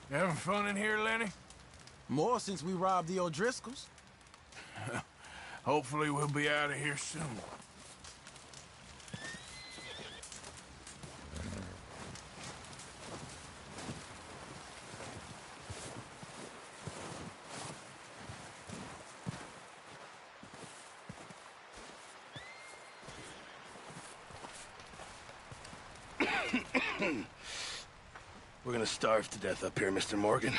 Having fun in here, Lenny? More since we robbed the O'Driscolls. Hopefully we'll be out of here soon. We're gonna starve to death up here, Mr. Morgan.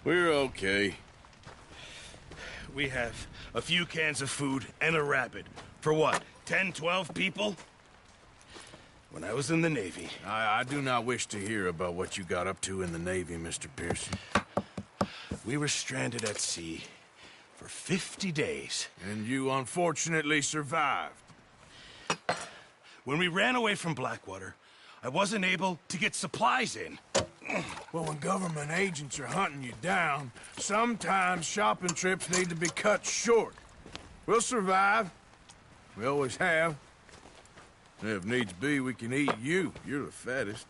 We're okay. We have a few cans of food and a rabbit. For what, 10, 12 people? When I was in the Navy... I do not wish to hear about what you got up to in the Navy, Mr. Pearson. We were stranded at sea for 50 days. And you unfortunately survived. When we ran away from Blackwater, I wasn't able to get supplies in. Well, when government agents are hunting you down, sometimes shopping trips need to be cut short. We'll survive. We always have. And if needs be, we can eat you. You're the fattest.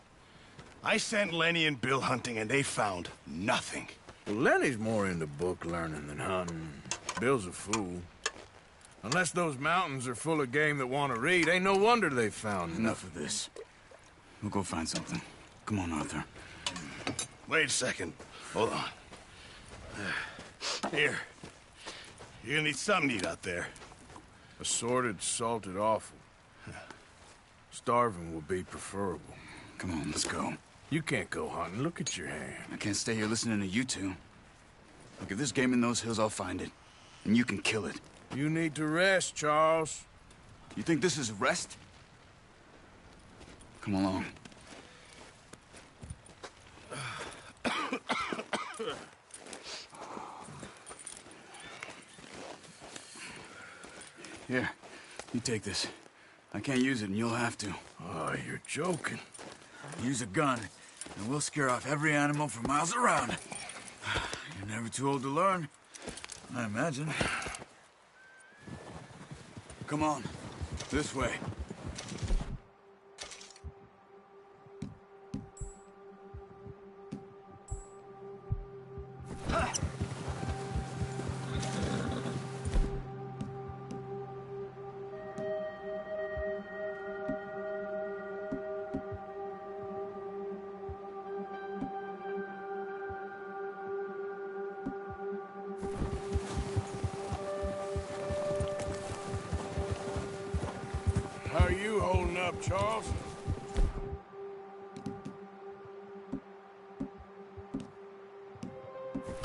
I sent Lenny and Bill hunting, and they found nothing. Well, Lenny's more into book learning than hunting. Bill's a fool. Unless those mountains are full of game that want to read, ain't no wonder they found Enough of this. We'll go find something. Come on, Arthur. Wait a second. Hold on. Here. You're gonna need something to eat out there. Assorted, salted offal. Starving would be preferable. Come on, let's go. You can't go hunting. Look at your hand. I can't stay here listening to you two. Look, if there's game in those hills, I'll find it. And you can kill it. You need to rest, Charles. You think this is rest? Come along. Here, you take this. I can't use it, and you'll have to. Oh, you're joking. Use a gun, and we'll scare off every animal for miles around. You're never too old to learn, I imagine. Come on, this way. How are you holding up, Charles?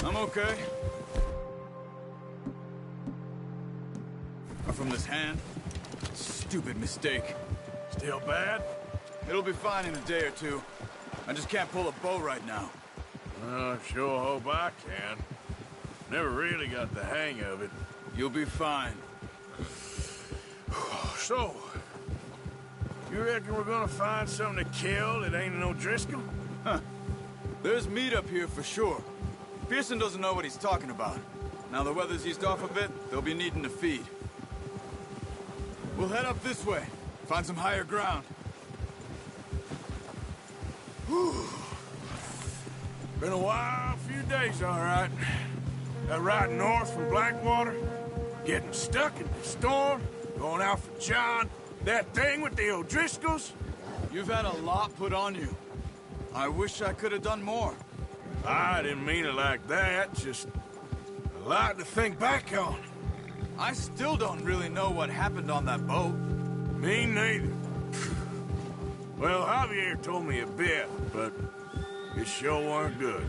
I'm okay. But from this hand, stupid mistake. Still bad? It'll be fine in a day or two. I just can't pull a bow right now. I sure hope I can. Never really got the hang of it. You'll be fine. So, you reckon we're gonna find something to kill that ain't no Driscoll? Huh. There's meat up here for sure. Pearson doesn't know what he's talking about. Now the weather's eased off a bit, they'll be needing to feed. We'll head up this way. Find some higher ground. Whew. Been a wild few days, all right. That ride north from Blackwater, getting stuck in the storm, going out for John, that thing with the O'Driscolls. You've had a lot put on you. I wish I could have done more. I didn't mean it like that, just a lot to think back on. I still don't really know what happened on that boat. Me neither. Well, Javier told me a bit, but it sure weren't good.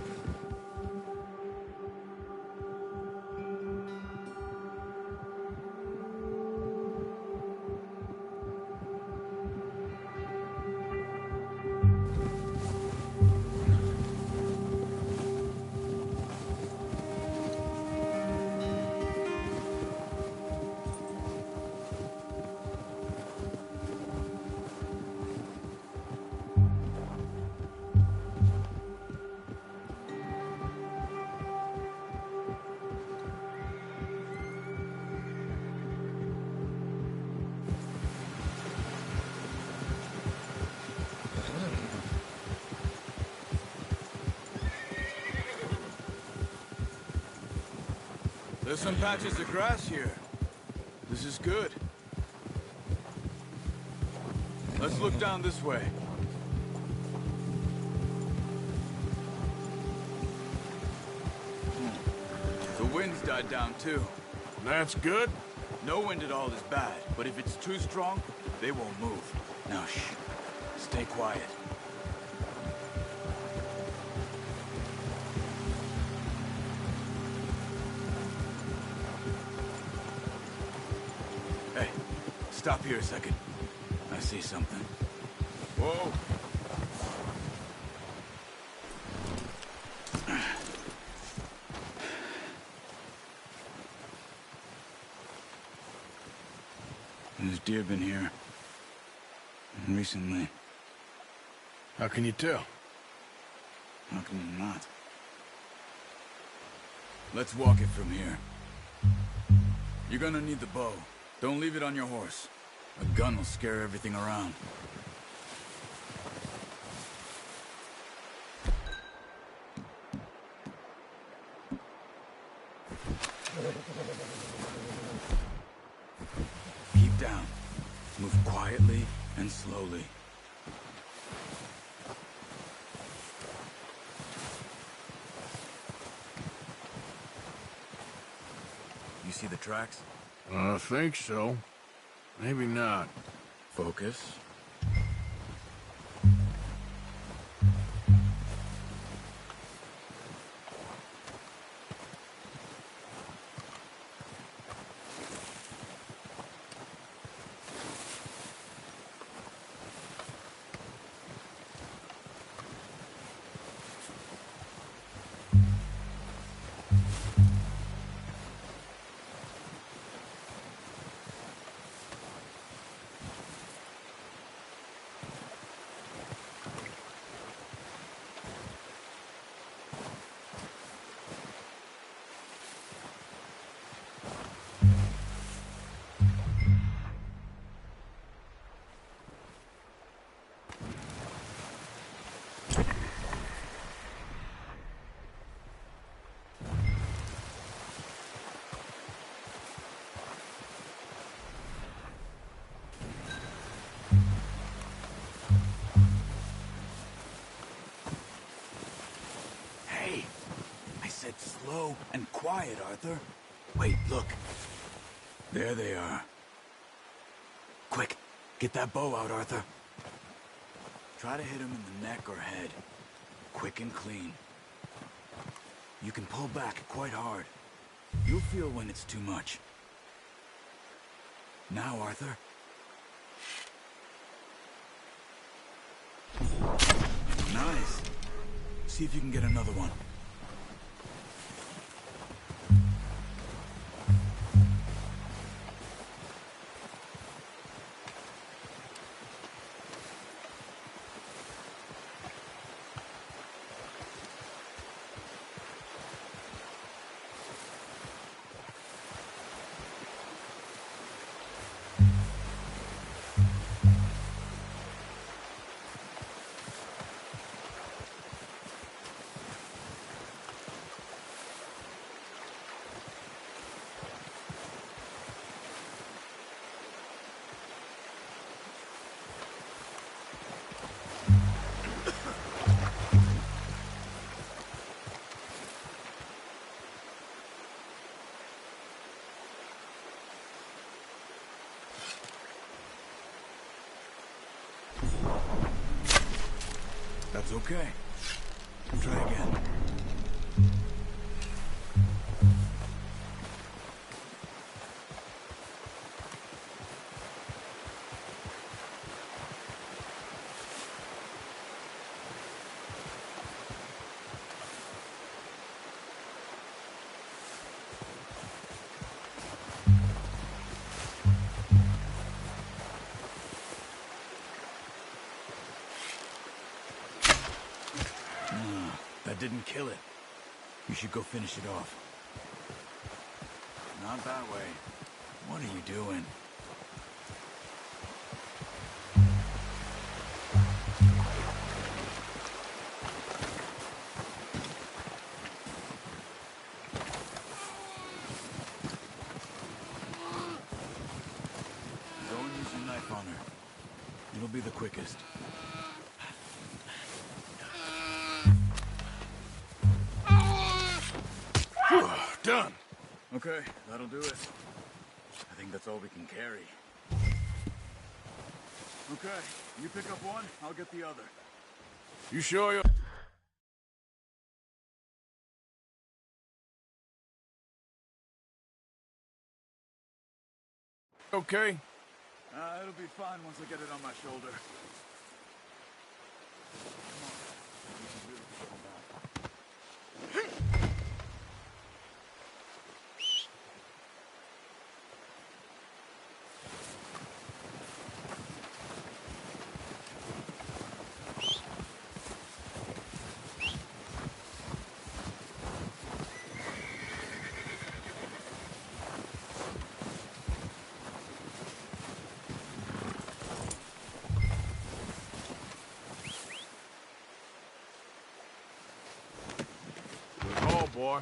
There's some patches of grass here. This is good. Let's look down this way. The wind's died down too. That's good. No wind at all is bad, but if it's too strong, they won't move. Now shh. Stay quiet. Hey, stop here a second. I see something. Whoa! There's deer been here. Recently. How can you tell? How can you not? Let's walk it from here. You're gonna need the bow. Don't leave it on your horse. A gun will scare everything around. Keep down. Move quietly and slowly. You see the tracks? I think so. Maybe not. Focus. Slow and quiet, Arthur. Wait, look. There they are. Quick, get that bow out, Arthur. Try to hit him in the neck or head. Quick and clean. You can pull back quite hard. You'll feel when it's too much. Now, Arthur. Nice. See if you can get another one. That's okay. Try again. That didn't kill it. You should go finish it off. Not that way. What are you doing? It'll be the quickest. Done. Okay, that'll do it. I think that's all we can carry. Okay, you pick up one, I'll get the other. You sure you... Okay? It'll be fine once I get it on my shoulder. Oh, boy.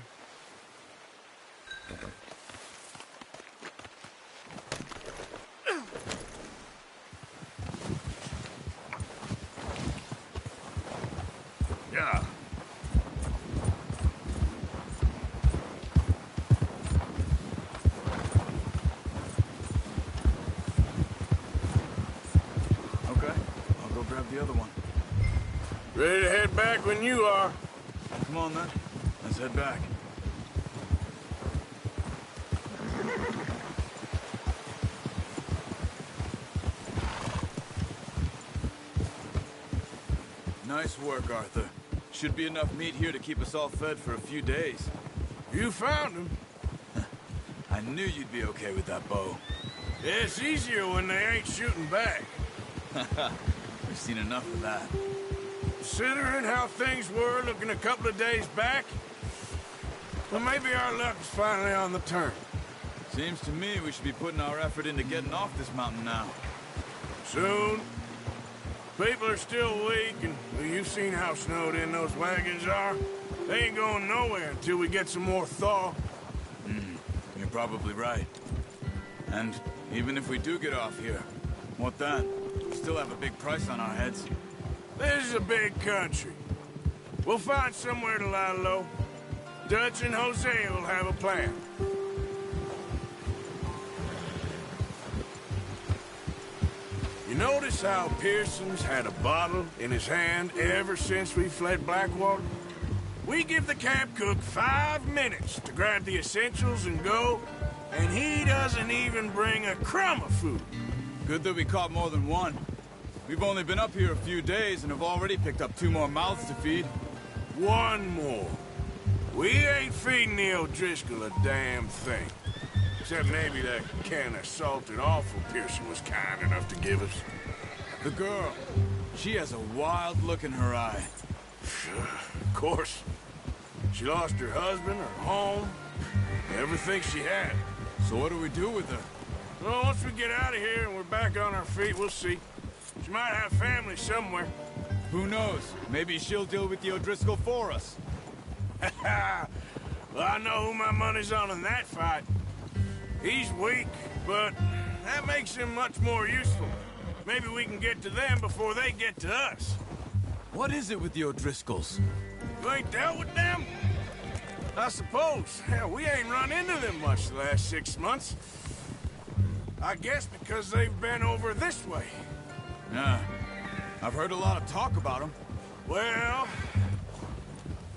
Yeah. Okay, I'll go grab the other one. Ready to head back when you are. Come on, then. Let's head back. Nice work, Arthur. Should be enough meat here to keep us all fed for a few days. You found him. I knew you'd be okay with that bow. It's easier when they ain't shooting back. We've seen enough of that. Considering how things were looking a couple of days back, well, maybe our luck's finally on the turn. Seems to me we should be putting our effort into getting off this mountain now. Soon. People are still weak, and well, you've seen how snowed in those wagons are. They ain't going nowhere until we get some more thaw. You're probably right. And even if we do get off here, what then? We still have a big price on our heads. This is a big country. We'll find somewhere to lie low. Dutch and Hosea will have a plan. You notice how Pearson's had a bottle in his hand ever since we fled Blackwater? We give the camp cook 5 minutes to grab the essentials and go, and he doesn't even bring a crumb of food. Good that we caught more than one. We've only been up here a few days and have already picked up 2 more mouths to feed. One more. We ain't feeding the O'Driscoll a damn thing. Except maybe that can of salted offal Pearson was kind enough to give us. The girl. She has a wild look in her eye. Of course. She lost her husband, her home, everything she had. So what do we do with her? Well, once we get out of here and we're back on our feet, we'll see. She might have family somewhere. Who knows? Maybe she'll deal with the O'Driscoll for us. Well, I know who my money's on in that fight. He's weak, but that makes him much more useful. Maybe we can get to them before they get to us. What is it with the O'Driscolls? You ain't dealt with them? I suppose. Hell, we ain't run into them much the last 6 months. I guess because they've been over this way. Yeah. I've heard a lot of talk about them. Well,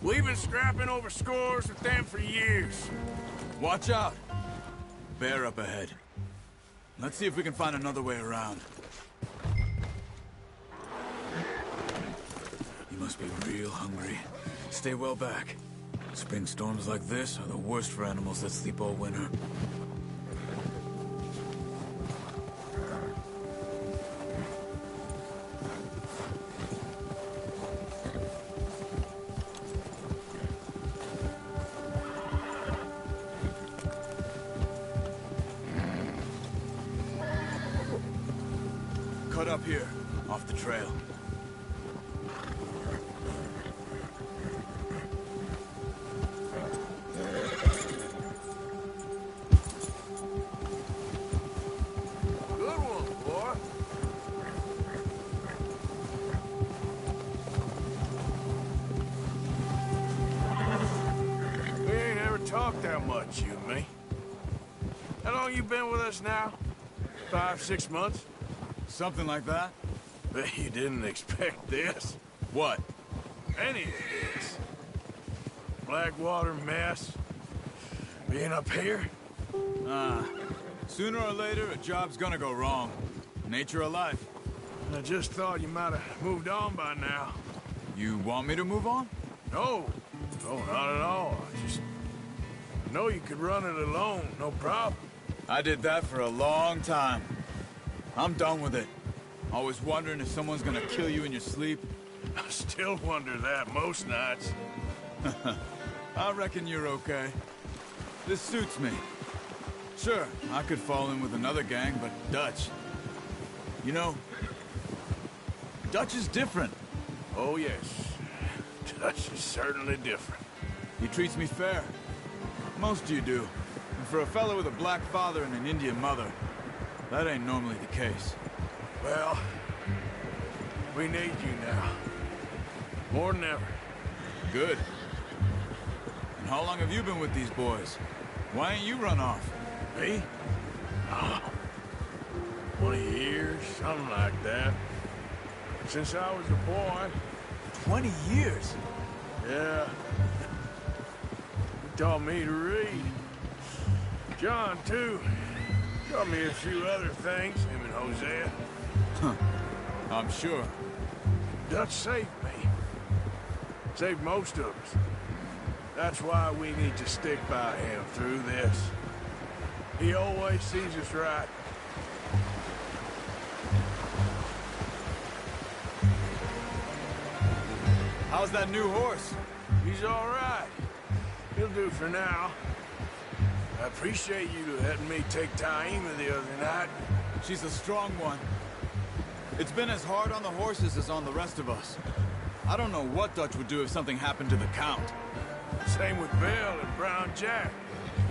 we've been scrapping over scores with them for years. Watch out. Bear up ahead. Let's see if we can find another way around. You must be real hungry. Stay well back. Spring storms like this are the worst for animals that sleep all winter. Cut up here, off the trail. Good one, boy. talk that much, you and me. How long you been with us now? 5, 6 months? Something like that? Bet you didn't expect this. What? Any of this. Blackwater mess. Being up here? Sooner or later, a job's gonna go wrong. Nature of life. I just thought you might have moved on by now. You want me to move on? No. No, not at all. I just know you could run it alone, no problem. I did that for a long time. I'm done with it. Always wondering if someone's gonna kill you in your sleep. I still wonder that most nights. I reckon you're okay. This suits me. Sure, I could fall in with another gang, but Dutch... You know, Dutch is different. Oh, yes. Dutch is certainly different. He treats me fair. Most of you do. And for a fellow with a black father and an Indian mother, that ain't normally the case. Well, we need you now. More than ever. Good. And how long have you been with these boys? Why ain't you run off? Me? Oh, 20 years, something like that. Since I was a boy. 20 years? Yeah. He taught me to read. John, too. Taught me a few other things, him and Hosea. I'm sure. Dutch saved me. Saved most of us. That's why we need to stick by him through this. He always sees us right. How's that new horse? He's all right. He'll do for now. I appreciate you letting me take Taima the other night. She's a strong one. It's been as hard on the horses as on the rest of us. I don't know what Dutch would do if something happened to the Count. Same with Bill and Brown Jack.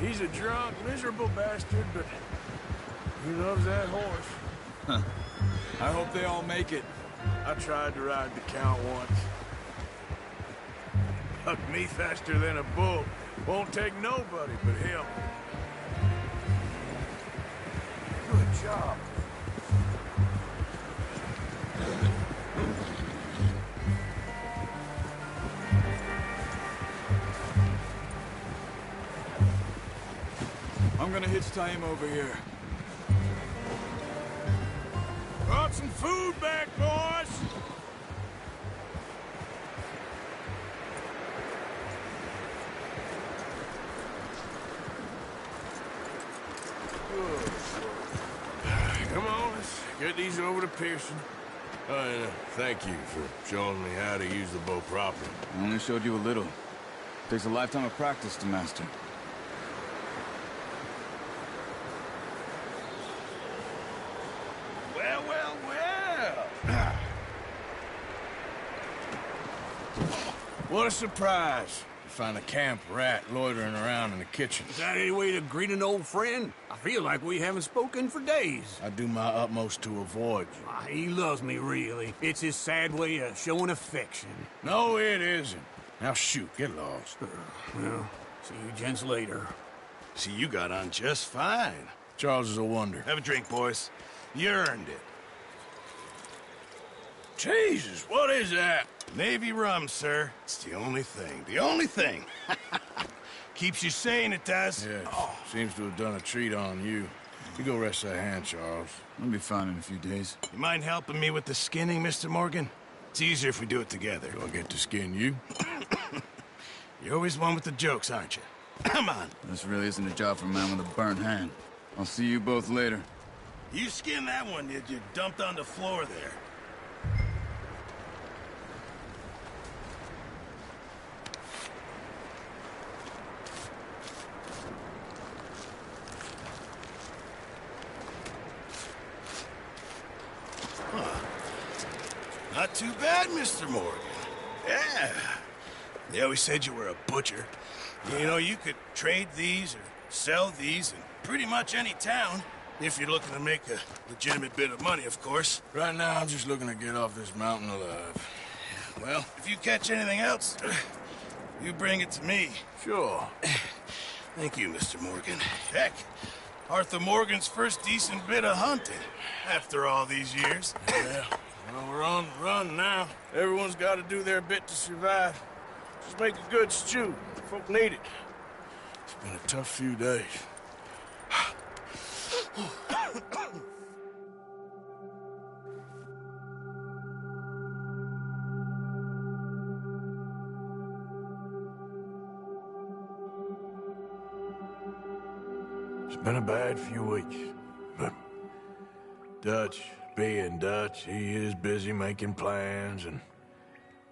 He's a drunk, miserable bastard, but he loves that horse. I hope they all make it. I tried to ride the Count once. Bucked me faster than a bull. Won't take nobody but him. Good job. I'm gonna hitch Taima over here. Brought some food back, boys! Come on, let's get these over to Pearson. And thank you for showing me how to use the bow properly. I only showed you a little. Takes a lifetime of practice to master. Well, well, well. What a surprise. To find a camp rat loitering around in the kitchen. Is that any way to greet an old friend? I feel like we haven't spoken for days. I do my utmost to avoid you. He loves me, really. It's his sad way of showing affection. No, it isn't. Now shoot, get lost. Well, see you gents later. See, you got on just fine. Charles is a wonder. Have a drink, boys. You earned it. Jesus, what is that? Navy rum, sir. It's the only thing. The only thing. Keeps you sane, it does. Yes, seems to have done a treat on you. You go rest that hand, Charles. I'll be fine in a few days. You mind helping me with the skinning, Mr. Morgan? It's easier if we do it together. Do I get to skin you? You're always one with the jokes, aren't you? Come on. This really isn't a job for a man with a burnt hand. I'll see you both later. You skinned that one, did you? Dumped on the floor there. Not too bad, Mr. Morgan. Yeah. They always said you were a butcher. You know, you could trade these or sell these in pretty much any town. If you're looking to make a legitimate bit of money, of course. Right now, I'm just looking to get off this mountain alive. Well, if you catch anything else, you bring it to me. Sure. Thank you, Mr. Morgan. Heck, Arthur Morgan's first decent bit of hunting after all these years. Yeah, well, we're on the run now. Everyone's got to do their bit to survive. Just make a good stew. Folk need it. It's been a tough few days. It's been a bad few weeks, but Dutch being Dutch, he is busy making plans, and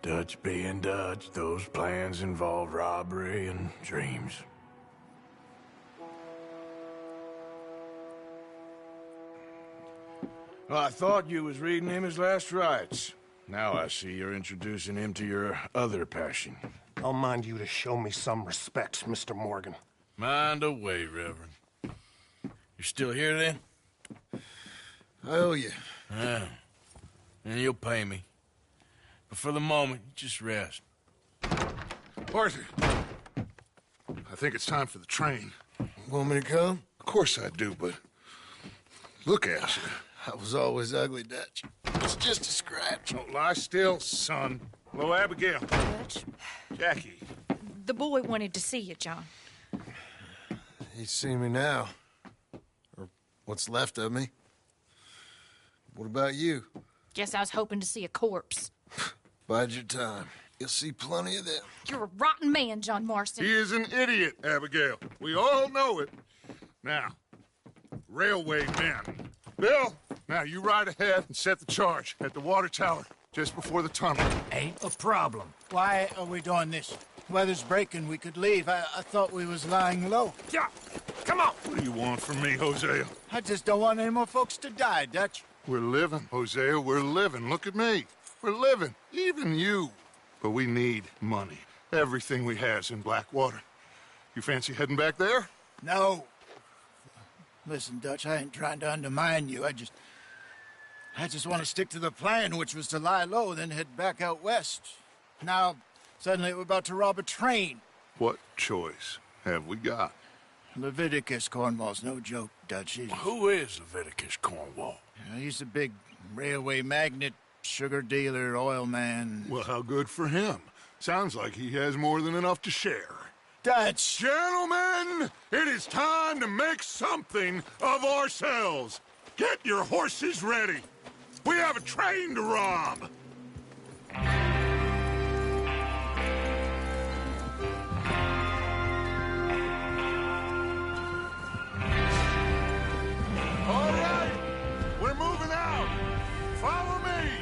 Dutch being Dutch, those plans involve robbery and dreams. Well, I thought you was reading him his last rites. Now I see you're introducing him to your other passion. I'll mind you to show me some respect, Mr. Morgan. Mind away, Reverend. You're still here, then? I owe you. Yeah. And you'll pay me. But for the moment, just rest. Arthur, I think it's time for the train. Want me to come? Of course I do, but look at you. I was always ugly, Dutch. It's just a scratch. Don't lie still, son. Hello, Abigail. Dutch, Jackie. the boy wanted to see you, John. He's seen me now. Or what's left of me. What about you? Guess I was hoping to see a corpse. Bide your time. You'll see plenty of them. You're a rotten man, John Marston. He is an idiot, Abigail. We all know it. Now, railway men. Bill, now you ride ahead and set the charge at the water tower just before the tunnel. Ain't a problem. Why are we doing this? Weather's breaking. We could leave. I thought we was lying low. Yeah, come on. What do you want from me, Hosea? I just don't want any more folks to die, Dutch. We're living, Hosea. We're living. Look at me. We're living. Even you. But we need money. Everything we has in Blackwater. You fancy heading back there? No. Listen, Dutch, I ain't trying to undermine you. I just want to stick to the plan, which was to lie low, then head back out west. Now, suddenly we're about to rob a train. What choice have we got? Leviticus Cornwall's no joke, Dutch. Who is Leviticus Cornwall? He's a big railway magnate, sugar dealer, oil man. Well, how good for him. Sounds like he has more than enough to share. Dutch! Gentlemen, it is time to make something of ourselves. Get your horses ready. We have a train to rob. All right, we're moving out. Follow me.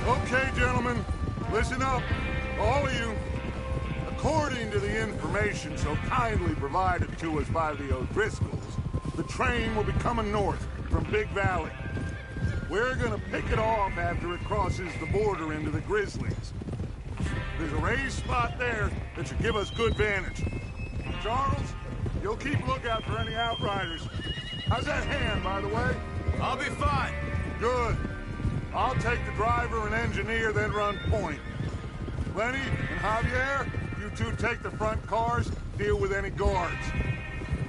Okay, gentlemen, listen up, all of you. According to the information so kindly provided to us by the O'Driscolls, the train will be coming north from Big Valley. We're gonna pick it off after it crosses the border into the Grizzlies. There's a raised spot there that should give us good vantage. Charles, you'll keep lookout for any outriders. How's that hand, by the way? I'll be fine. Good. I'll take the driver and engineer, then run point. Lenny and Javier, you two take the front cars, deal with any guards.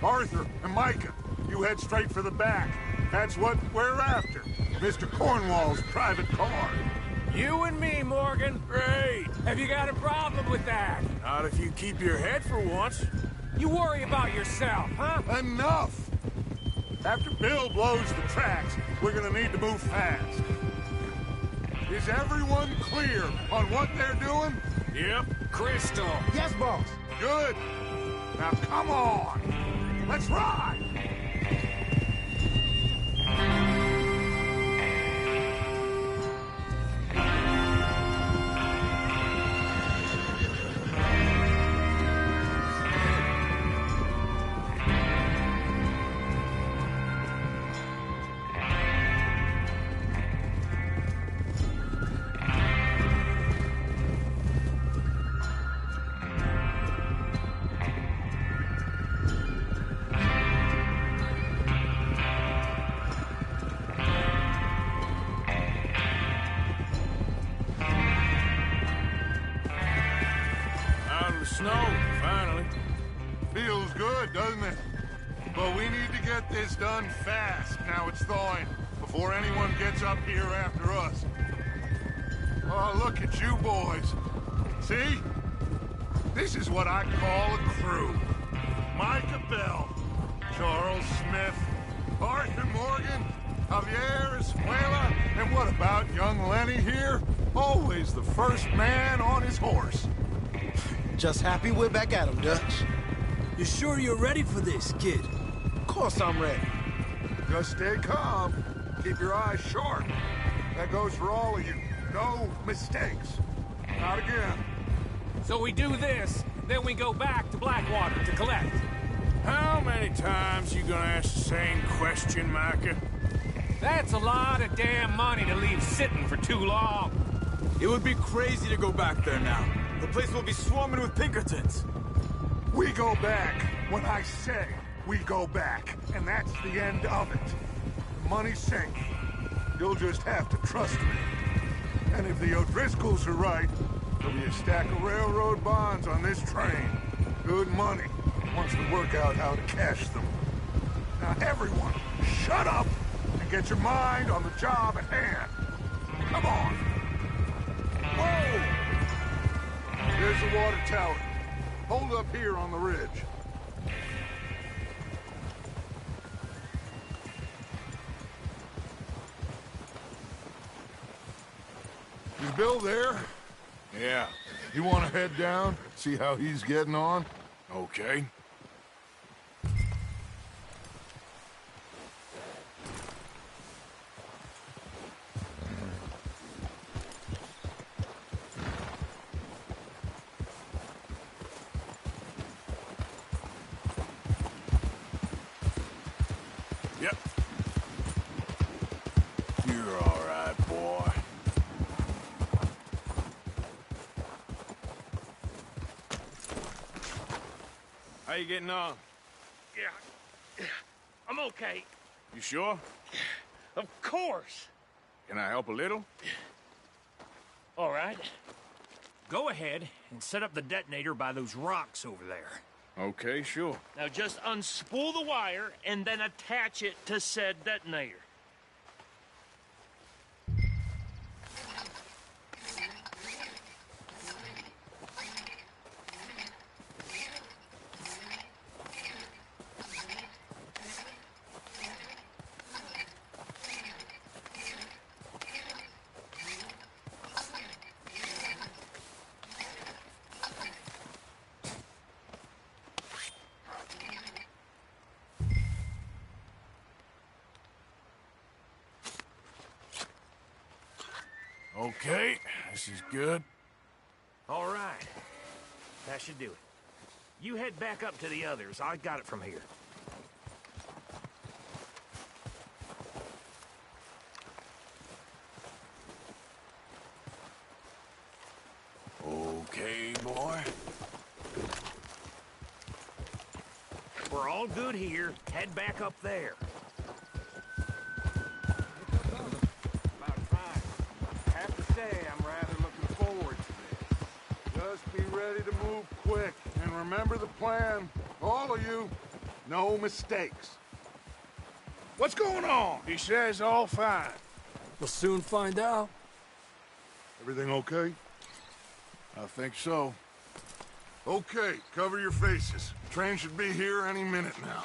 Arthur and Micah, you head straight for the back. That's what we're after. Mr. Cornwall's private car. You and me, Morgan. Great. Have you got a problem with that? Not if you keep your head for once. You worry about yourself, huh? Enough! After Bill blows the tracks, we're gonna need to move fast. Is everyone clear on what they're doing? Yep. Crystal. Yes, boss. Good. Now come on. Let's ride. doesn't it? But we need to get this done fast. Now it's thawing, before anyone gets up here after us. Oh, look at you boys. See? This is what I call a crew. Micah Bell, Charles Smith, Arthur Morgan, Javier Escuela, and what about young Lenny here? Always the first man on his horse. Just happy we're back at him, Dutch. You sure you're ready for this, kid? Of course I'm ready. Just stay calm. Keep your eyes sharp. That goes for all of you. No mistakes. Not again. So we do this, then we go back to Blackwater to collect. How many times you gonna ask the same question, Micah? That's a lot of damn money to leave sitting for too long. It would be crazy to go back there now. The place will be swarming with Pinkertons. We go back when I say we go back, and that's the end of it. Money sink. You'll just have to trust me. And if the O'Driscolls are right, there'll be a stack of railroad bonds on this train. Good money, once we work out how to cash them. Now everyone, shut up and get your mind on the job at hand. Come on. Whoa! There's the water tower. Hold up here on the ridge. Is Bill there? Yeah. You want to head down, see how he's getting on? Okay. Yep. You're all right, boy. How you getting on? Yeah, I'm okay. You sure? Of course. Can I help a little? All right. Go ahead and set up the detonator by those rocks over there. Okay, sure. Now just unspool the wire and then attach it to said detonator. Okay, this is good. All right. That should do it. You head back up to the others. I got it from here. Okay, boy. We're all good here. Head back up there. About time. I have to say, I'm rather looking forward to this. Just be ready to move quick, and remember the plan. All of you, no mistakes. What's going on? He says all fine. We'll soon find out. Everything okay? I think so. Okay, cover your faces. Train should be here any minute now.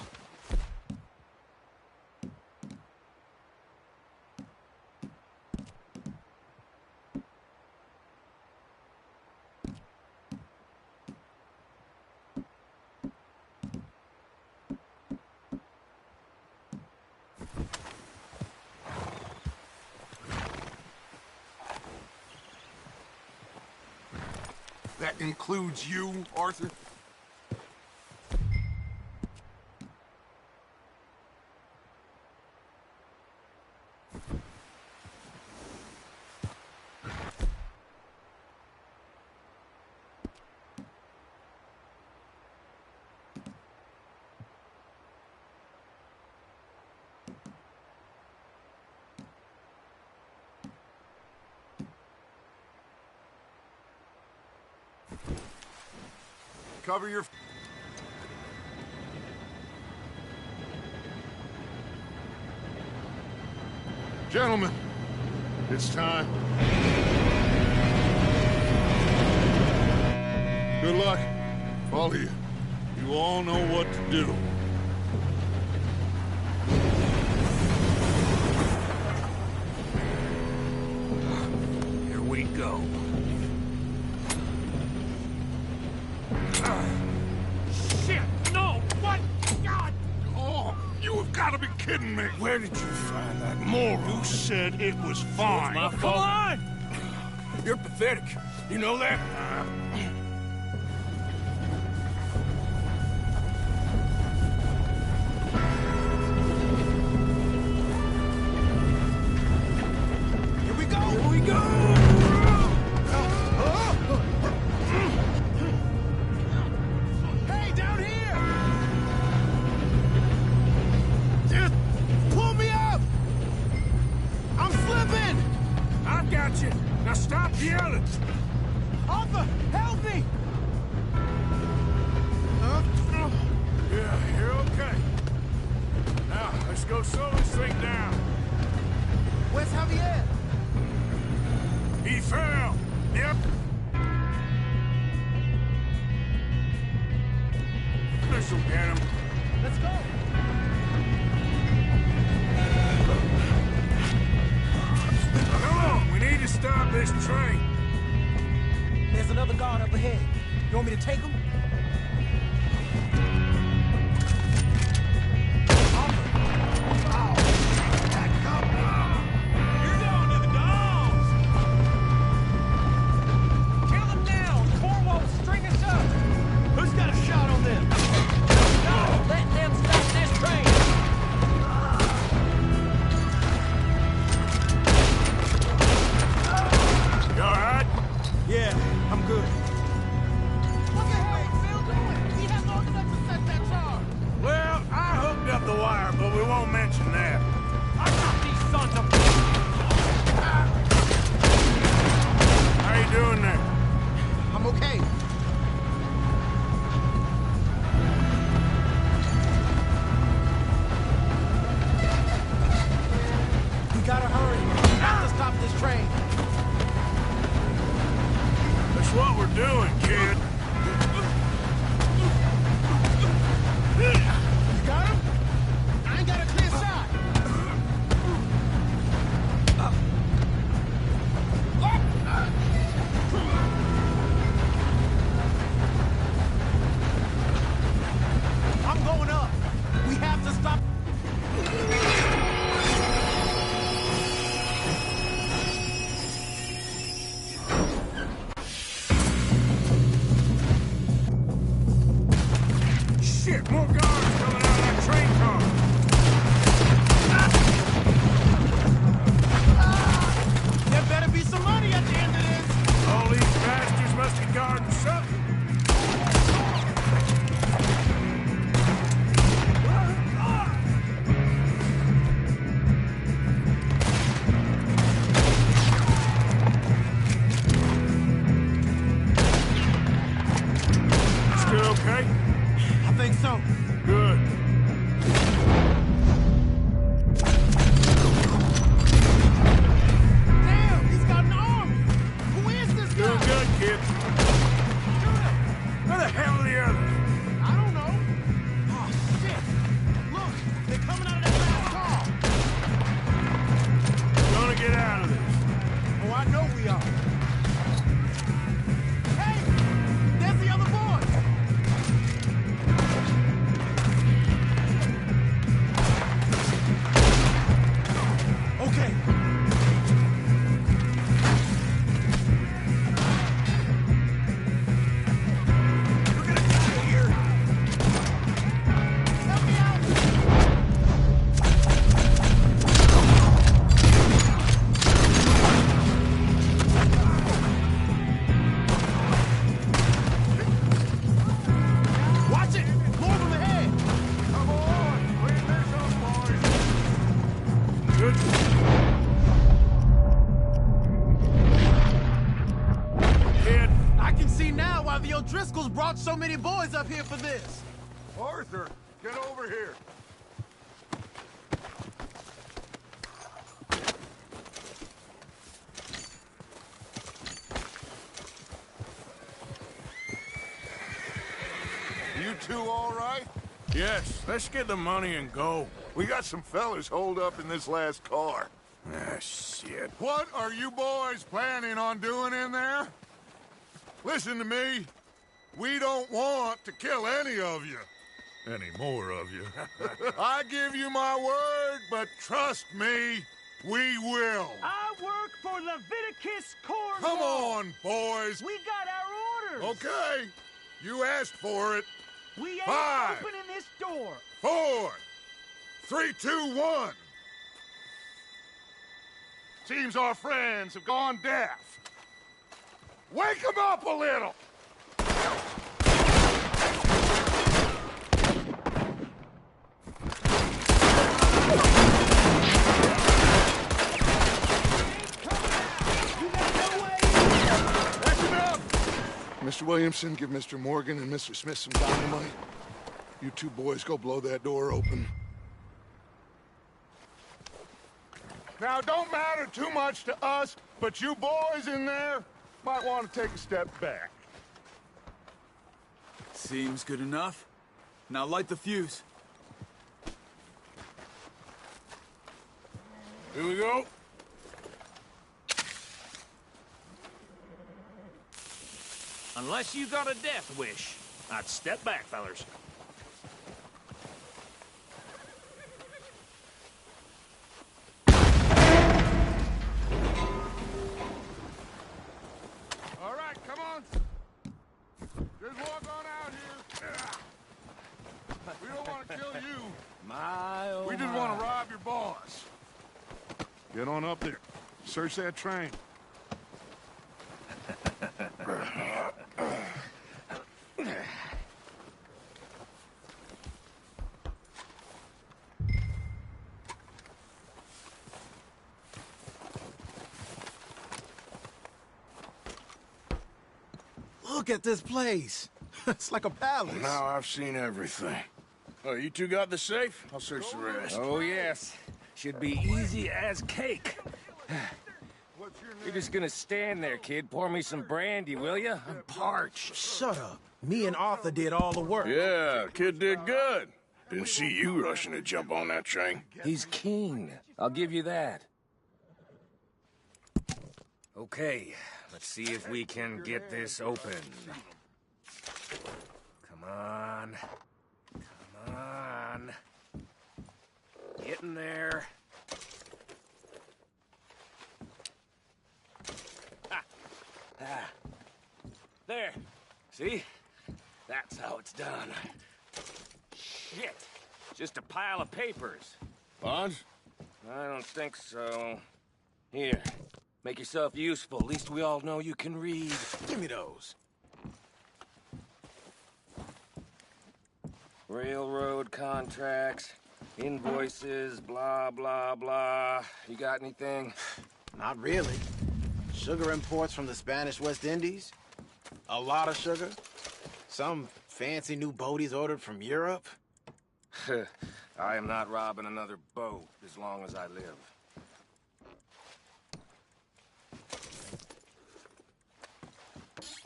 That includes you, Arthur? Cover your... Gentlemen, it's time. Good luck, all of you. You all know what to do. Here we go. Shit! No! What? God! Oh, you have got to be kidding me. Where did you find that moron? You said it was fine. My Come fault. on! You're pathetic. You know that? Here we go! Here we go! Hey, down here! Just pull me up! I'm slipping! I got you. Now stop yelling. Arthur, help me! Yeah, you're okay. Now, let's go slow this thing down. Where's Javier? He fell. Yep. This'll get him. Let's go! Come on, we need to stop this train. There's another guard up ahead. You want me to take him? You're down to the dogs! Kill them down! Cornwall will string us up! Who's got a shot on them? No! Let them stop this train! You all right? Yeah, I'm good. Look at Phil doing! He had long enough to set that charge! Well, I hooked up the wire, but we won't mention that. I got these sons of... How you doing there? I'm okay. We gotta hurry. We have to stop this train. That's what we're doing, kid. You got him? I ain't got a clear shot. I'm going up. We have to stop. Shit, more guards coming out of that train car. There better be some money at the end of this. All these bastards must be guarding something. Still okay? I think so. Good. Damn, he's got an army. Who is this guy? Doing good, kid. Where the hell are the others? I don't know. Oh, shit. Look, they're coming out of that last car. Gonna get out of this. Oh, I know we are. Hey, there's the other boys. Okay. We're gonna get out of here. Help me out. Watch it! More of them ahead! Come on, clean this up, boys. Good. Kid, I can see now why the O'Driscolls brought so many boys up here for this. Arthur, get over here. two all right? Yes, let's get the money and go. We got some fellas holed up in this last car. Ah, shit. What are you boys planning on doing in there? Listen to me. We don't want to kill any of you. Any more of you. I give you my word, but trust me, we will. I work for Leviticus Corps. Come on, boys. We got our orders. Okay. You asked for it. We ain't 5, opening this door. 4, 3, 2, 1. Seems our friends have gone deaf. Wake them up a little! That's enough! Mr. Williamson, give Mr. Morgan and Mr. Smith some dynamite. You two boys go blow that door open. Now, don't matter too much to us, but you boys in there might want to take a step back. Seems good enough. Now light the fuse. Here we go. Unless you got a death wish, I'd step back, fellers. All right, come on. Just walk on out here. We don't want to kill you. My, oh We just my. want to rob your boss. Get on up there. Search that train. Look at this place. It's like a palace. Now I've seen everything. Oh, you two got the safe? I'll search the rest. Oh, yes. Should be easy as cake. What's your name? You're just gonna stand there, kid. Pour me some brandy, will you? I'm parched. Shut up. Me and Arthur did all the work. Yeah, kid did good. Didn't see you rushing to jump on that train. He's keen. I'll give you that. Okay, let's see if we can get this open. Come on. Come on. Get in there. Ah. There. See? That's how it's done. Shit. Just a pile of papers. Bonds? I don't think so. Here. Make yourself useful. At least we all know you can read. Give me those. Railroad contracts, invoices, blah, blah, blah. You got anything? Not really. Sugar imports from the Spanish West Indies. A lot of sugar. Some fancy new boat he's ordered from Europe. I am not robbing another boat as long as I live.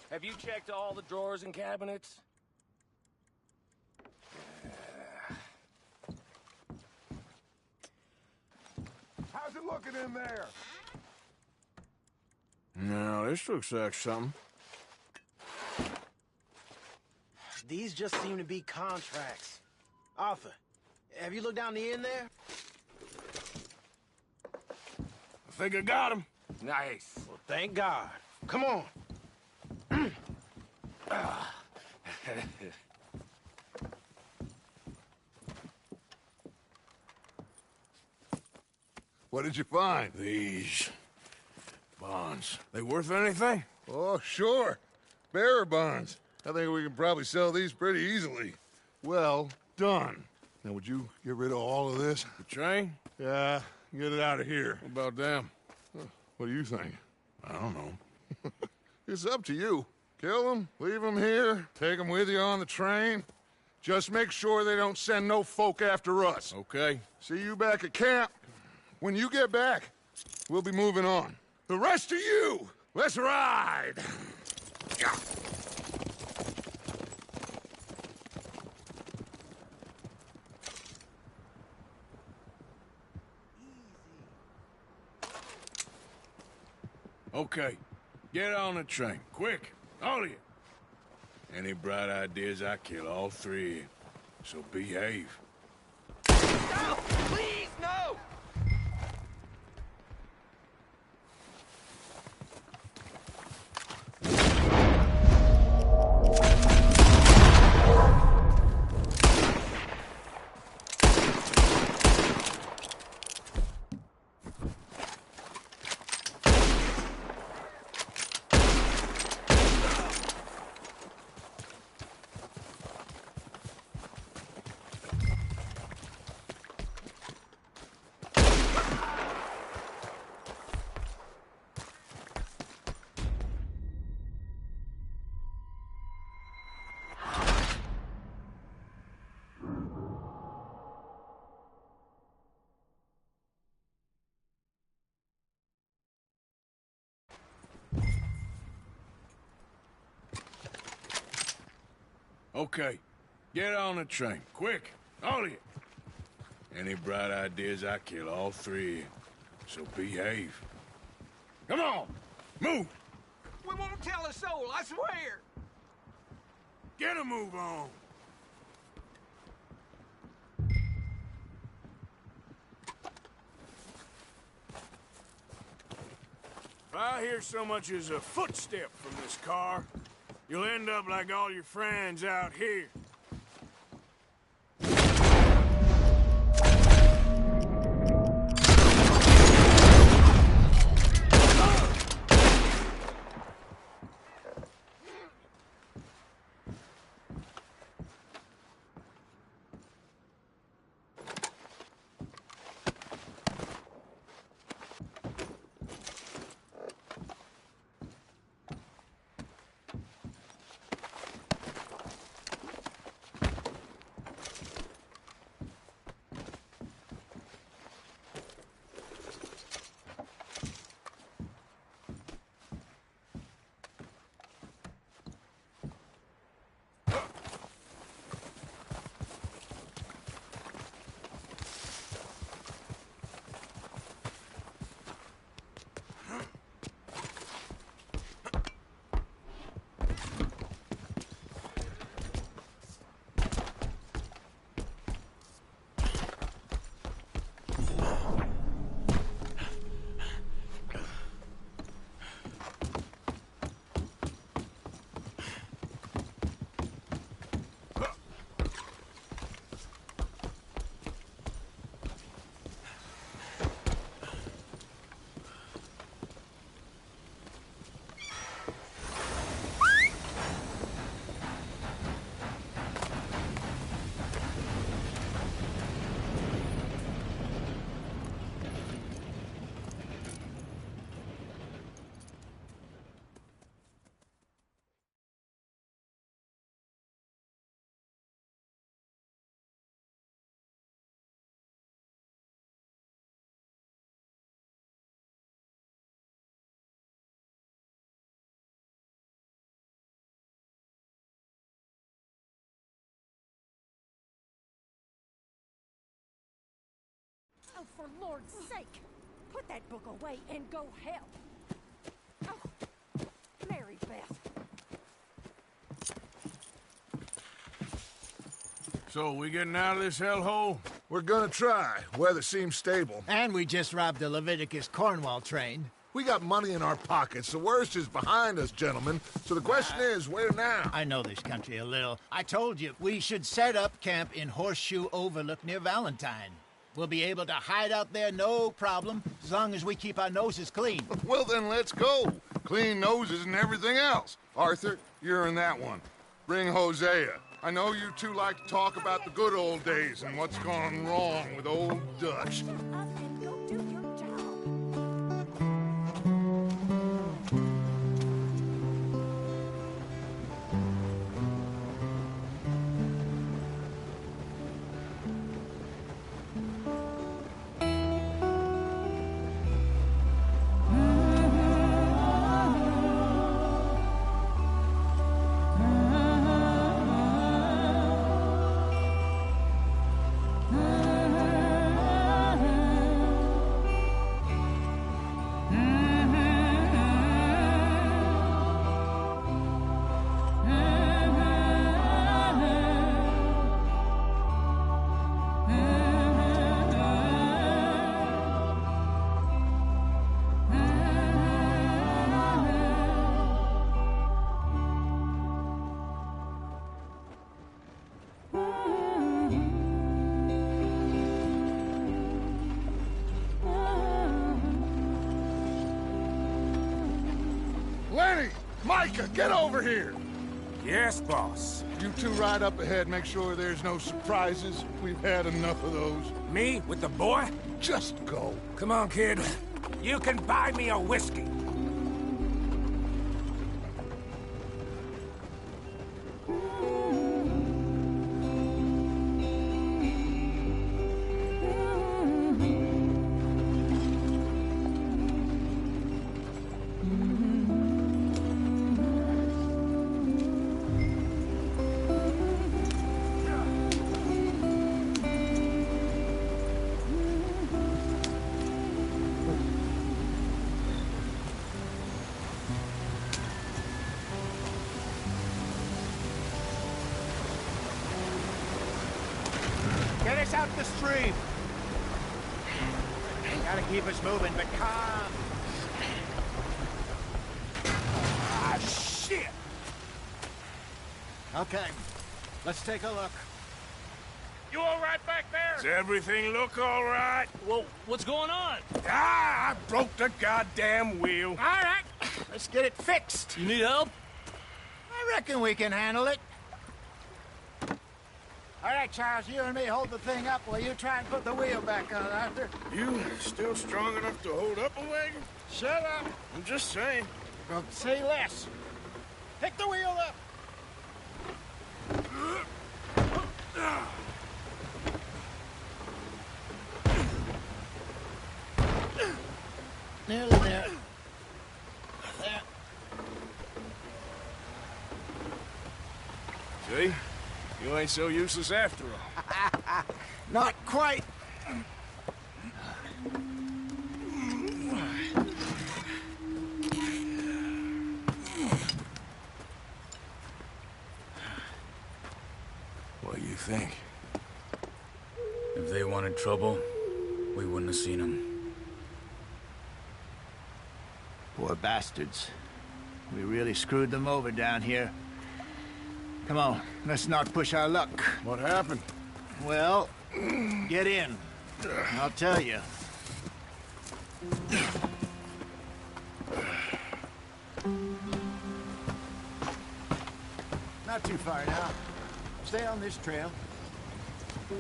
Have you checked all the drawers and cabinets? How's it looking in there? No, this looks like something. These just seem to be contracts. Arthur, have you looked down the end there? I think I got him. Nice. Well, thank God. Come on. What did you find? These bonds. They worth anything? Oh, sure. Bearer bonds. I think we can probably sell these pretty easily. Well done. Now, would you get rid of all of this? The train? Yeah, get it out of here. What about them? What do you think? I don't know. It's up to you. Kill them, leave them here, take them with you on the train. Just make sure they don't send no folk after us. Okay. See you back at camp. When you get back, we'll be moving on. The rest of you, let's ride! Okay, get on the train. Quick, all of you. Any bright ideas, I kill all three of you. So behave. No! Please, no! Okay, get on the train. Quick, all of you. Any bright ideas, I kill all three of you. So behave. Come on, move! We won't tell a soul, I swear! Get a move on! If I hear so much as a footstep from this car, you'll end up like all your friends out here. Oh, for Lord's sake! Put that book away and go help! Oh, Mary Beth. So, we getting out of this hellhole? We're gonna try. Weather seems stable. And we just robbed the Leviticus Cornwall train. We got money in our pockets. The worst is behind us, gentlemen. So the question is, where now? I know this country a little. I told you, we should set up camp in Horseshoe Overlook near Valentine. We'll be able to hide out there, no problem, as long as we keep our noses clean. Well, then let's go. Clean noses and everything else. Arthur, you're in that one. Bring Hosea. I know you two like to talk about the good old days and what's gone wrong with old Dutch. Micah, get over here! Yes, boss. You two ride up ahead, make sure there's no surprises. We've had enough of those. Me with the boy? Just go. Come on, kid. You can buy me a whiskey. Get us out the stream. Gotta keep us moving, but calm. Ah, shit! Okay, let's take a look. You all right back there? Does everything look all right? Well, what's going on? Ah, I broke the goddamn wheel. All right, let's get it fixed. You need help? I reckon we can handle it. All right, Charles, you and me hold the thing up while you try and put the wheel back on, Arthur. You still strong enough to hold up a wagon? Shut up. I'm just saying. Well, say less. Pick the wheel up. Nearly there. There. See? You ain't so useless after all. Not quite. What do you think? If they wanted trouble, we wouldn't have seen them. Poor bastards. We really screwed them over down here. Come on, let's not push our luck. What happened? Well, get in. I'll tell you. Not too far now. Stay on this trail.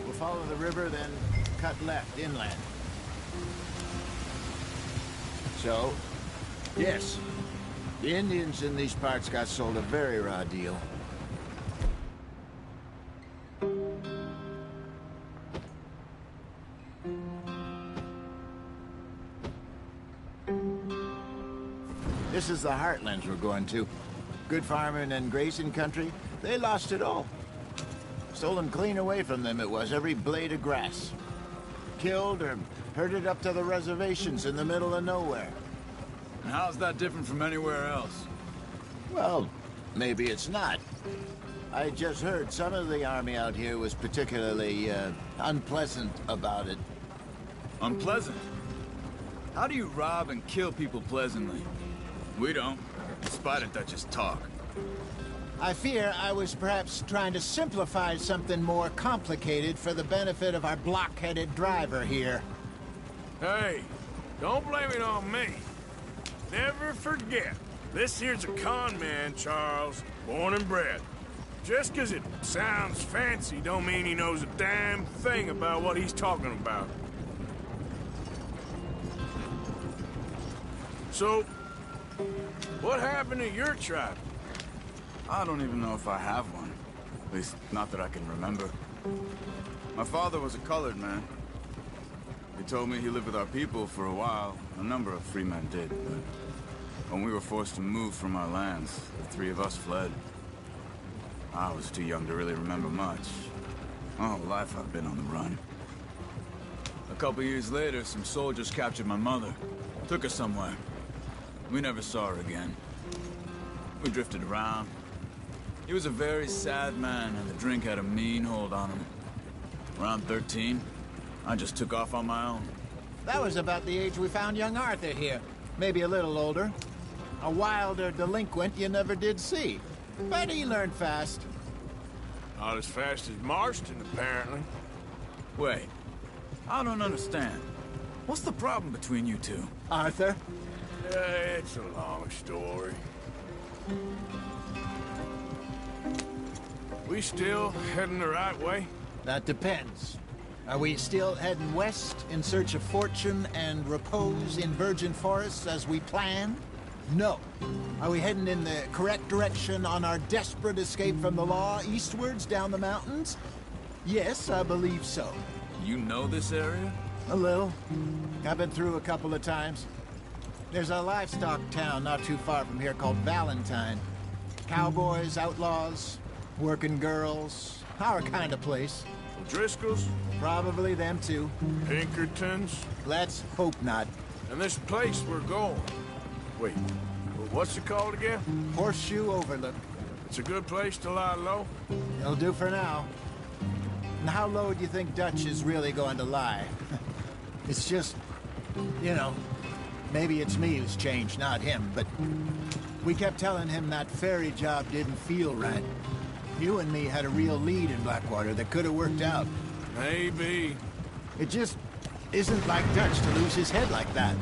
We'll follow the river, then cut left inland. So, yes, the Indians in these parts got sold a very raw deal. This is the heartlands we're going to. Good farming and grazing country. They lost it all. Stolen clean away from them it was, every blade of grass. Killed or herded up to the reservations in the middle of nowhere. How's that different from anywhere else? Well, maybe it's not. I just heard some of the army out here was particularly, unpleasant about it. Unpleasant? How do you rob and kill people pleasantly? We don't. Spider Dutch's talk. I fear I was perhaps trying to simplify something more complicated for the benefit of our block-headed driver here. Hey, don't blame it on me. Never forget, this here's a con man, Charles, born and bred. Just 'cause it sounds fancy don't mean he knows a damn thing about what he's talking about. So, what happened to your tribe? I don't even know if I have one. At least, not that I can remember. My father was a colored man. He told me he lived with our people for a while. A number of free men did, but when we were forced to move from our lands, the three of us fled. I was too young to really remember much. My whole life I've been on the run. A couple years later, some soldiers captured my mother. Took her somewhere. We never saw her again. We drifted around. He was a very sad man, and the drink had a mean hold on him. Around 13, I just took off on my own. That was about the age we found young Arthur here. Maybe a little older. A wilder delinquent you never did see. But he learned fast. Not as fast as Marston, apparently. Wait, I don't understand. What's the problem between you two? Arthur? It's a long story. We still heading the right way? That depends. Are we still heading west in search of fortune and repose in virgin forests as we planned? No. Are we heading in the correct direction on our desperate escape from the law eastwards down the mountains? Yes, I believe so. You know this area? A little. I've been through a couple of times. There's a livestock town not too far from here called Valentine. Cowboys, outlaws, working girls, our kind of place. Driscolls? Probably them too. Pinkertons? Let's hope not. And this place we're going. Wait, what's it called again? Horseshoe Overlook. It's a good place to lie low? It'll do for now. And how low do you think Dutch is really going to lie? It's just, you know, maybe it's me who's changed, not him, but we kept telling him that ferry job didn't feel right. You and me had a real lead in Blackwater that could have worked out. Maybe. It just isn't like Dutch to lose his head like that.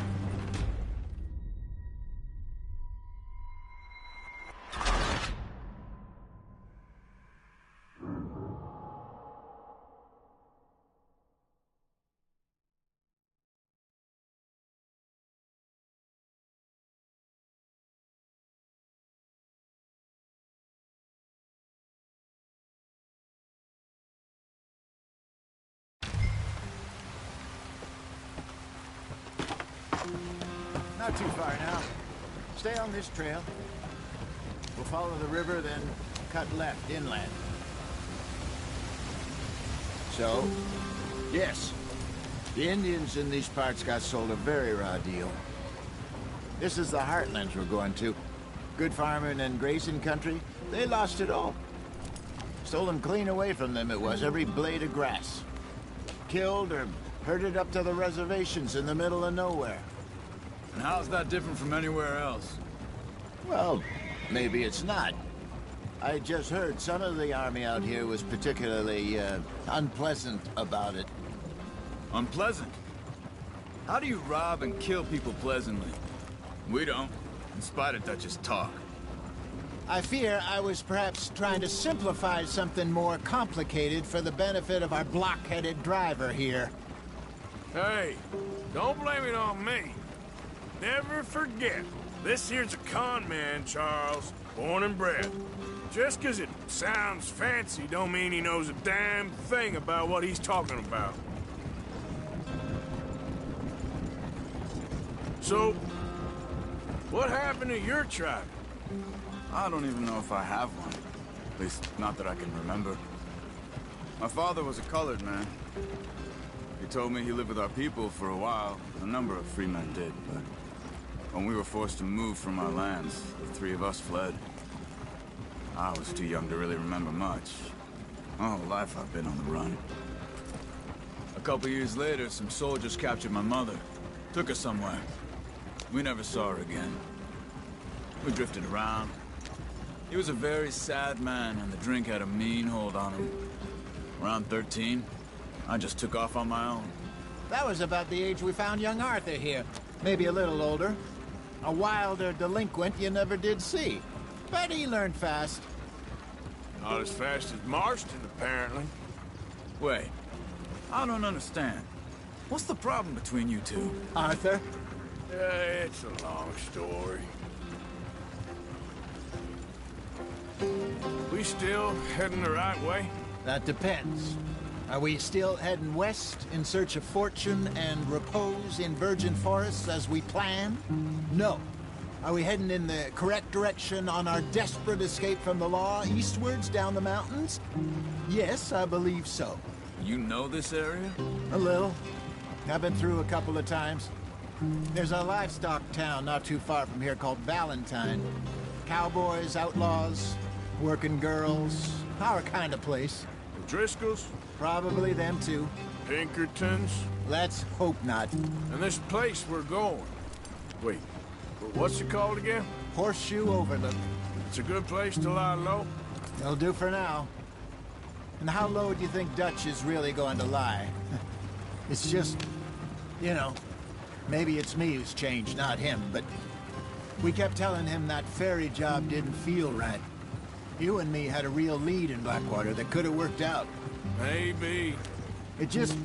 Not too far now. Stay on this trail. We'll follow the river, then cut left inland. So, yes, the Indians in these parts got sold a very raw deal. This is the heartlands we're going to. Good farming and grazing country, they lost it all. Stolen clean away from them it was, every blade of grass. Killed or herded up to the reservations in the middle of nowhere. And how's that different from anywhere else? Well, maybe it's not. I just heard some of the army out here was particularly, unpleasant about it. Unpleasant? How do you rob and kill people pleasantly? We don't, in spite of Dutch's talk. I fear I was perhaps trying to simplify something more complicated for the benefit of our block-headed driver here. Hey, don't blame it on me. Never forget, this here's a con man, Charles, born and bred. Just 'cause it sounds fancy don't mean he knows a damn thing about what he's talking about. So, what happened to your tribe? I don't even know if I have one. At least, not that I can remember. My father was a colored man. He told me he lived with our people for a while. A number of free men did, but when we were forced to move from our lands, the three of us fled. I was too young to really remember much. My whole life I've been on the run. A couple years later, some soldiers captured my mother. Took her somewhere. We never saw her again. We drifted around. He was a very sad man, and the drink had a mean hold on him. Around 13, I just took off on my own. That was about the age we found young Arthur here. Maybe a little older. A wilder delinquent you never did see. But he learned fast. Not as fast as Marston, apparently. Wait, I don't understand. What's the problem between you two? Arthur? It's a long story. We still heading the right way? That depends. Are we still heading west in search of fortune and repose in virgin forests as we planned? No. Are we heading in the correct direction on our desperate escape from the law eastwards down the mountains? Yes, I believe so. You know this area? A little. I've been through a couple of times. There's a livestock town not too far from here called Valentine. Cowboys, outlaws, working girls, our kind of place. The Driscolls? Probably them too. Pinkertons? Let's hope not. And this place we're going. Wait, what's it called again? Horseshoe Overlook. It's a good place to lie low? It'll do for now. And how low do you think Dutch is really going to lie? It's just, you know, maybe it's me who's changed, not him, but We kept telling him that ferry job didn't feel right. You and me had a real lead in Blackwater that could have worked out. Maybe. It just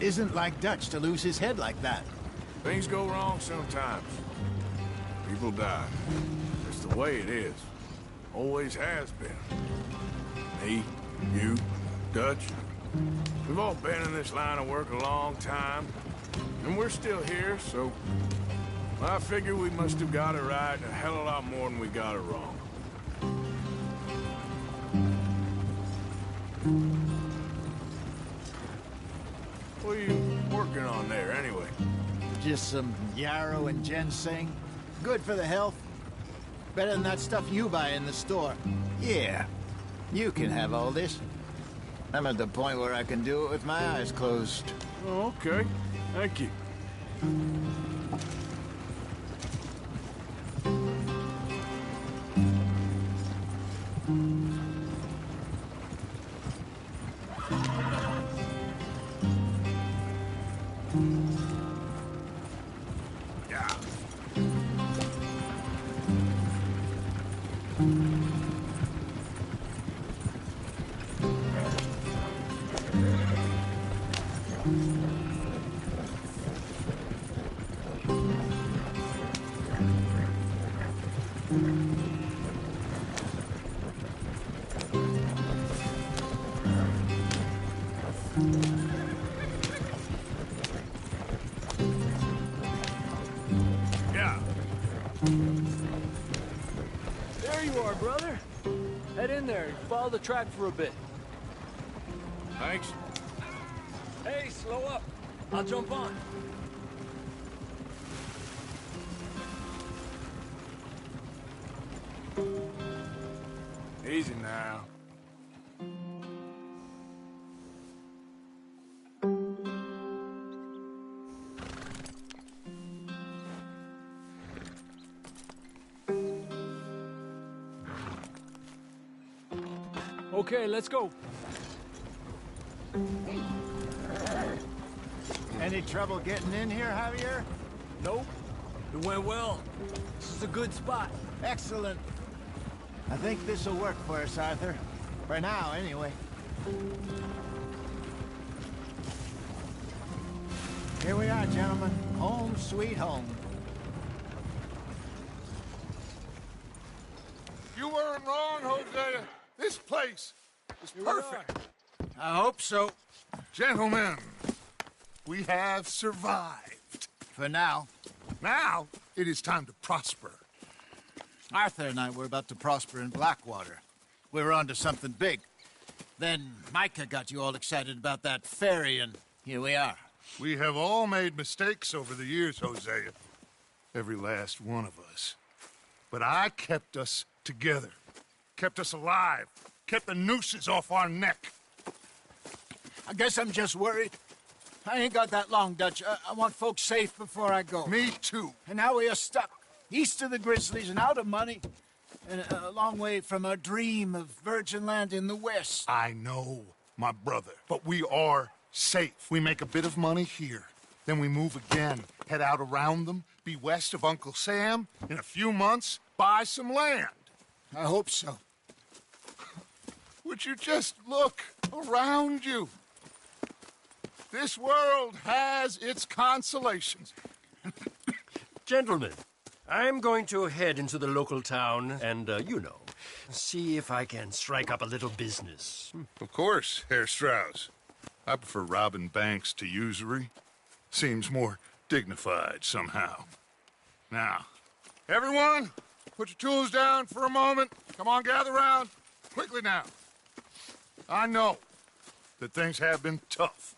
isn't like Dutch to lose his head like that. Things go wrong sometimes. People die. It's the way it is. Always has been. Me, you, Dutch. We've all been in this line of work a long time. And we're still here, so... I figure we must have got it right a hell of a lot more than we got it wrong. What are you working on there, anyway? Just some yarrow and ginseng. Good for the health. Better than that stuff you buy in the store. Yeah, you can have all this. I'm at the point where I can do it with my eyes closed. Oh, okay. Thank you. There you are, brother. Head in there and follow the track for a bit. Thanks. Hey, slow up. I'll jump on. Easy now. Okay, let's go. Any trouble getting in here, Javier? Nope. It went well. This is a good spot. Excellent. I think this'll work for us, Arthur. For now, anyway. Here we are, gentlemen. Home sweet home. You weren't wrong, Hosea. This place is perfect. I hope so. Gentlemen, we have survived. For now. Now, it is time to prosper. Arthur and I were about to prosper in Blackwater. We were onto something big. Then Micah got you all excited about that ferry, and here we are. We have all made mistakes over the years, Hosea. Every last one of us. But I kept us together. Kept us alive. Kept the nooses off our neck. I guess I'm just worried. I ain't got that long, Dutch. I want folks safe before I go. Me too. And now we are stuck. East of the Grizzlies and out of money. And a long way from our dream of virgin land in the west. I know, my brother. But we are safe. We make a bit of money here. Then we move again. Head out around them. Be west of Uncle Sam. In a few months, buy some land. I hope so. Would you just look around you? This world has its consolations. Gentlemen, I'm going to head into the local town and, see if I can strike up a little business. Of course, Herr Strauss. I prefer robbing banks to usury. Seems more dignified somehow. Now, everyone, put your tools down for a moment. Come on, gather round. Quickly now. I know that things have been tough,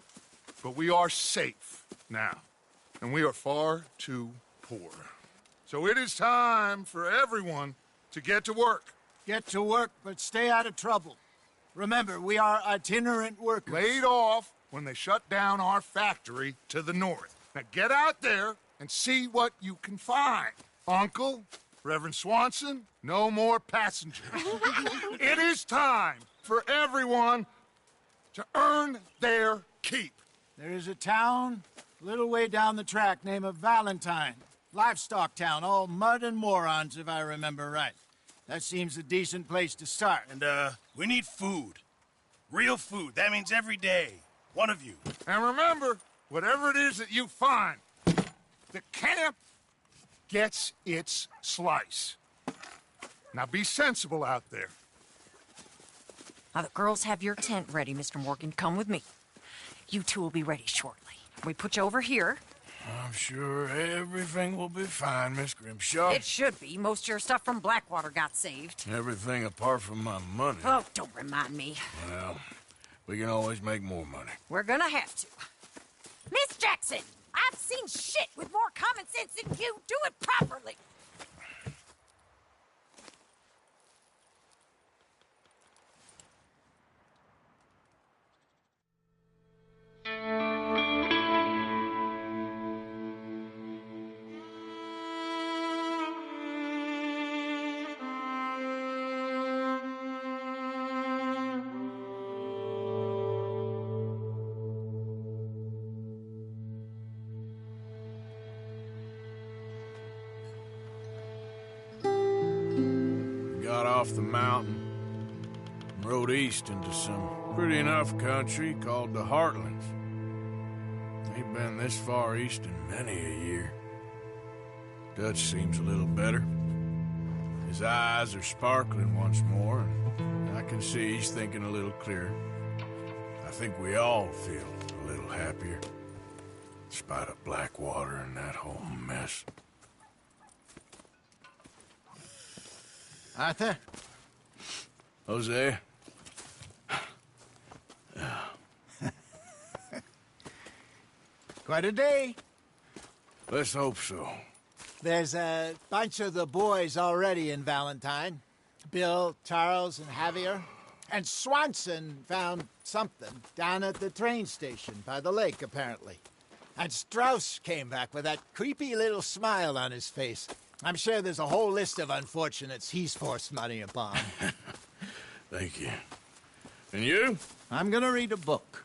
but we are safe now, and we are far too poor. So it is time for everyone to get to work. Get to work, but stay out of trouble. Remember, we are itinerant workers. Laid off when they shut down our factory to the north. Now get out there and see what you can find. Uncle, Reverend Swanson, no more passengers. It is time for everyone to earn their keep. There is a town a little way down the track named Valentine. livestock town, all mud and morons, if I remember right. That seems a decent place to start. And, we need food. Real food. That means every day. One of you. And remember, whatever it is that you find, the camp gets its slice. Now be sensible out there. Now the girls have your tent ready, Mr. Morgan. Come with me. You two will be ready shortly. We put you over here. I'm sure everything will be fine, Miss Grimshaw. It should be. Most of your stuff from Blackwater got saved. Everything apart from my money. Oh, don't remind me. Well, we can always make more money. We're gonna have to. Miss Jackson, I've seen shit with more common sense than you. Do it properly. Got off the mountain and rode east into some pretty enough country called the Heartlands. Ain't been this far east in many a year. Dutch seems a little better. His eyes are sparkling once more, and I can see he's thinking a little clearer. I think we all feel a little happier, in spite of Blackwater and that whole mess. Arthur? Jose? Quite a day. Let's hope so. There's a bunch of the boys already in Valentine. Bill, Charles, and Javier. And Swanson found something down at the train station by the lake, apparently. And Strauss came back with that creepy little smile on his face. I'm sure there's a whole list of unfortunates he's forced money upon. Thank you. And you? I'm gonna read a book.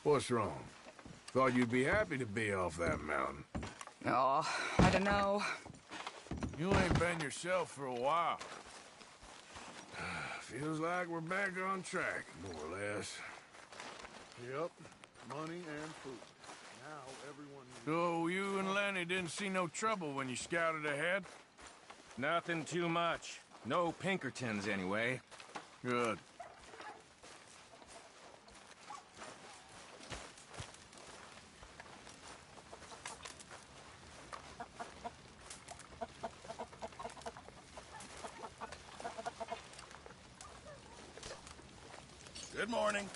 What's wrong? Thought you'd be happy to be off that mountain. Oh, I don't know. You ain't been yourself for a while. Feels like we're back on track, more or less. Yep, money and food. Now everyone... So you and Lenny didn't see no trouble when you scouted ahead? Nothing too much. No Pinkertons, anyway. Good. Good morning.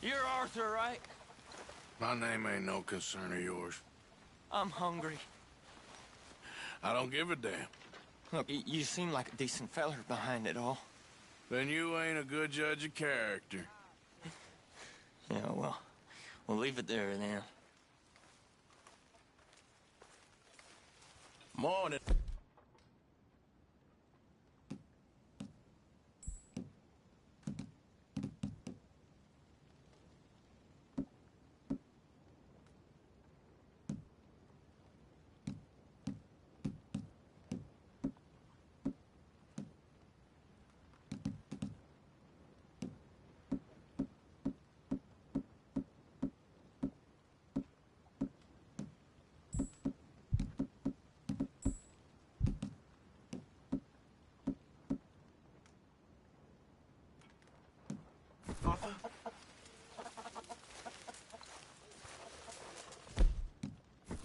You're Arthur, right? My name ain't no concern of yours. I'm hungry. I don't give a damn. Look, you seem like a decent feller behind it all. Then you ain't a good judge of character. Yeah, well, we'll leave it there then. Morning.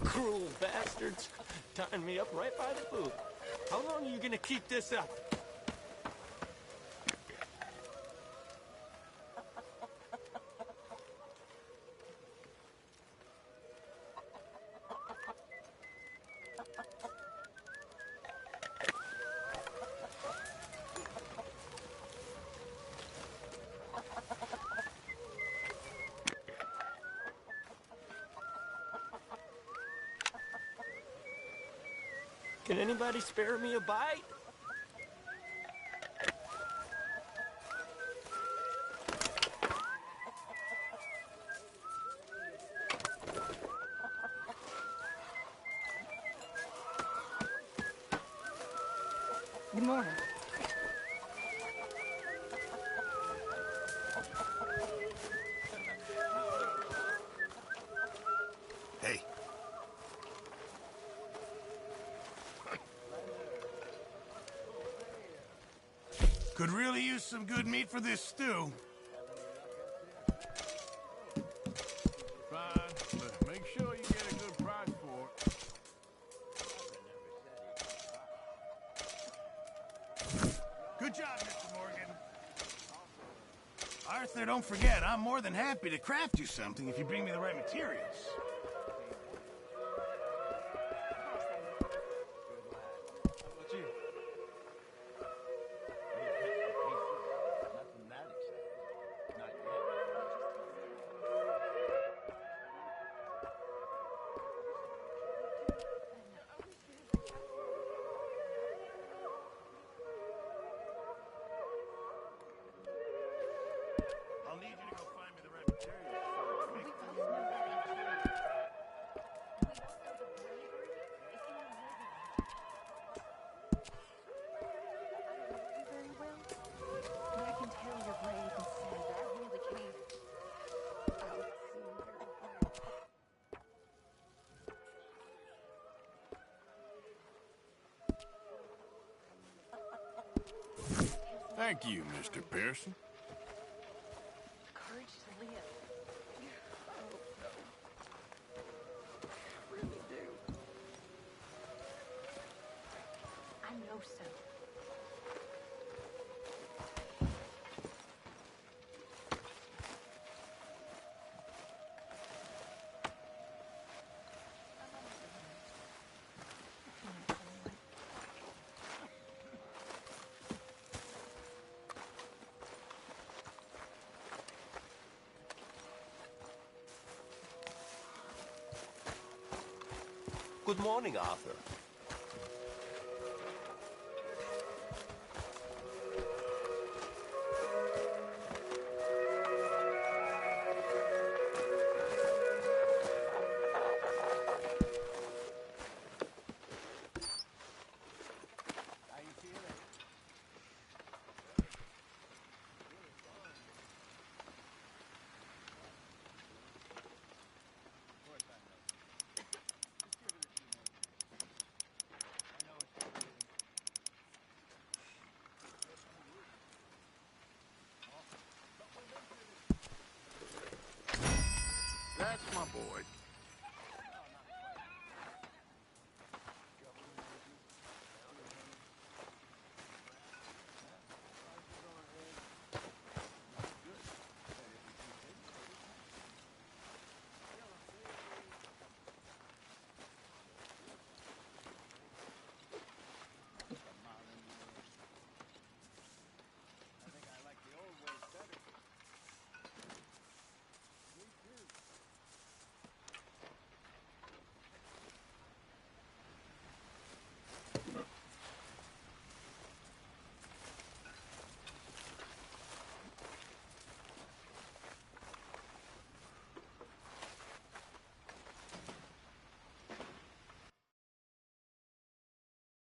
Cruel bastards. Tying me up right by the boot. How long are you gonna keep this up? Can anybody spare me a bite? Good morning. Hey. Could really use some good meat for this stew. Fine, but make sure you get a good price for it. Good job, Mr. Morgan. Arthur, don't forget, I'm more than happy to craft you something if you bring me the right materials. I'll need you to go find me the right materials. I can tell you're brave and sad. I really can. Oh, it seemed Thank you, Mr. Pearson. courage to live. I hope so. I really do. I know so. Good morning, Arthur. Boyd.